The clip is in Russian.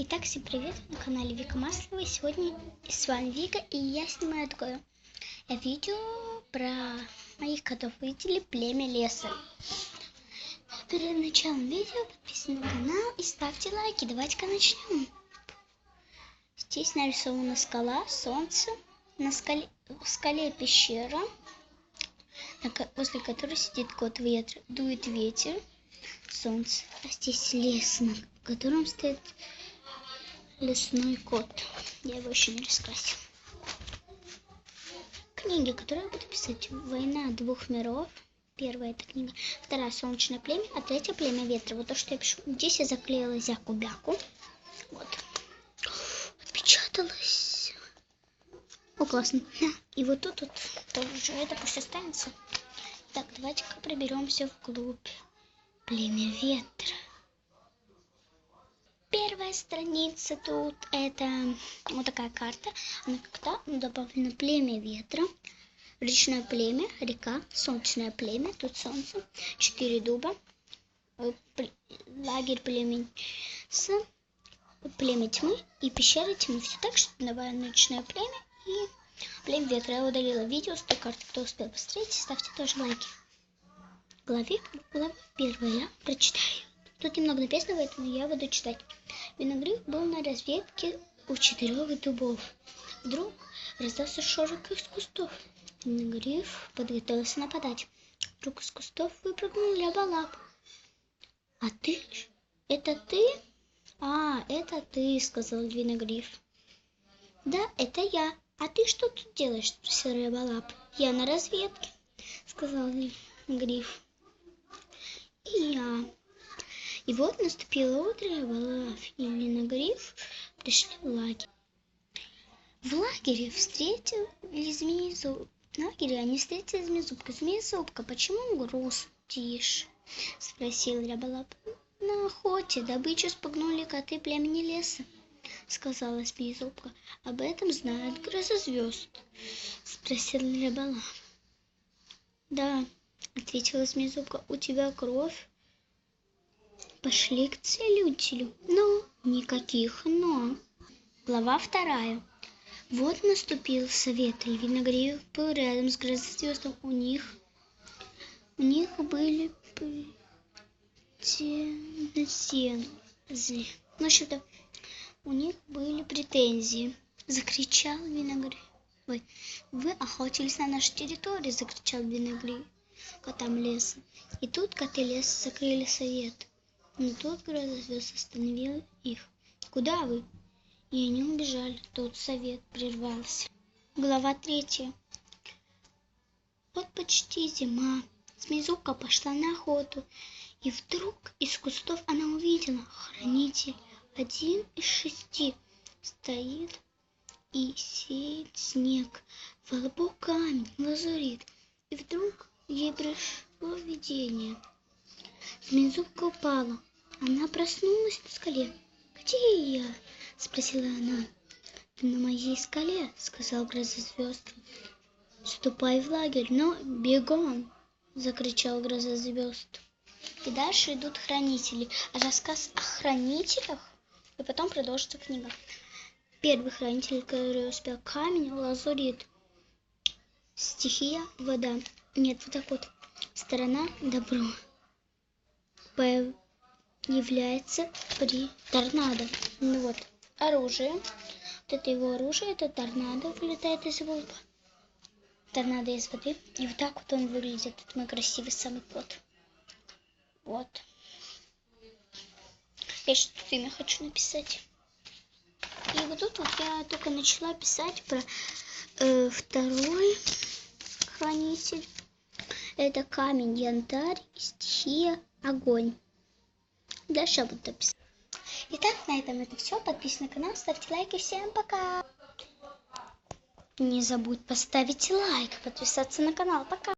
Итак, всем привет, на канале Вика Маслова. Сегодня с вами Вика, и я снимаю такое видео про моих котов. Видели племя леса. Перед началом видео подписывайтесь на канал и ставьте лайки. Давайте-ка начнем. Здесь нарисована скала, солнце, в скале пещера, возле которой сидит кот ветра, дует ветер, солнце. А здесь лес, в котором стоит лесной кот. Я его еще не раскрасила. Книги, которые я буду писать: «Война двух миров». Первая это книга. Вторая — «Солнечное племя», а третья — «Племя ветра». Вот то, что я пишу. Здесь я заклеила зяку-бяку. Вот. Отпечаталось. О, классно. И вот тут вот тоже это пусть останется. Так, давайте-ка проберемся вглубь. Племя ветра. Первая страница тут это вот такая карта. Она когда добавлена племя ветра, речное племя, река, солнечное племя, тут солнце, 4 дуба, лагерь племя тьмы и пещера тьмы. Все так, что добавлено речное племя и племя ветра. Я удалила видео с той карты. Кто успел посмотреть, ставьте тоже лайки. Глава первая я прочитаю. Тут немного написано, поэтому я буду читать. Виногриф был на разведке у 4 дубов. Вдруг раздался шорох из кустов. Виногриф подготовился нападать. Вдруг из кустов выпрыгнул Ряболап. «А ты? Это ты?» «А, это ты», — сказал Виногриф. «Да, это я. А ты что тут делаешь?» — спросил Ряболап. «Я на разведке», — сказал Виногриф. «И я». И вот наступило утро, и Ряболап и Виногриф пришли в лагерь. В лагере встретили Змеезубка. В лагере они встретили Змеезубка. «Змеезубка, почему грустишь?» — спросил Ряболап. «На охоте добычу спугнули коты племени леса», — сказала Змеезубка. «Об этом знает Грозозвезд?» — спросил Ряболап. «Да», — ответила Змеезубка, — «у тебя кровь». Пошли к целителю. Но никаких «но». Глава 2. Вот наступил совет, и Виногриф был рядом с Грозозвездом. У них были претензии. Закричал Виногриф. «Ой, вы охотились на нашей территории!» — закричал Виногриф котам леса. И тут коты леса закрыли совет. Но тут Грозозвезд остановил их. «Куда вы?» И они убежали. Тут совет прервался. Глава 3. Вот почти зима. Змеезубка пошла на охоту. И вдруг из кустов она увидела хранитель 1 из 6 стоит и сеет снег. Во лбу камень лазурит. И вдруг ей пришло видение. Змеезубка упала. Она проснулась на скале. «Где я?» — спросила она. «Ты на моей скале», — сказал Грозозвезд. «Ступай в лагерь, но бегом!» — закричал Грозозвезд. И дальше идут хранители. Рассказ о хранителях, и потом продолжится книга. Первый хранитель, который успел: камень, лазурит. Стихия — вода. Нет, водопад. Сторона — добро. Является при торнадо. Ну вот, оружие. Вот это его оружие, это торнадо вылетает из его лба. Торнадо из воды. И вот так вот он выглядит. Это мой красивый самый кот. Вот. Я что-то имя хочу написать. И вот тут вот я только начала писать про второй хранитель. Это камень, янтарь, стихия, огонь. Дальше я буду дописать. Итак, на этом это все. Подписывайтесь на канал, ставьте лайки. Всем пока! Не забудь поставить лайк, подписаться на канал. Пока!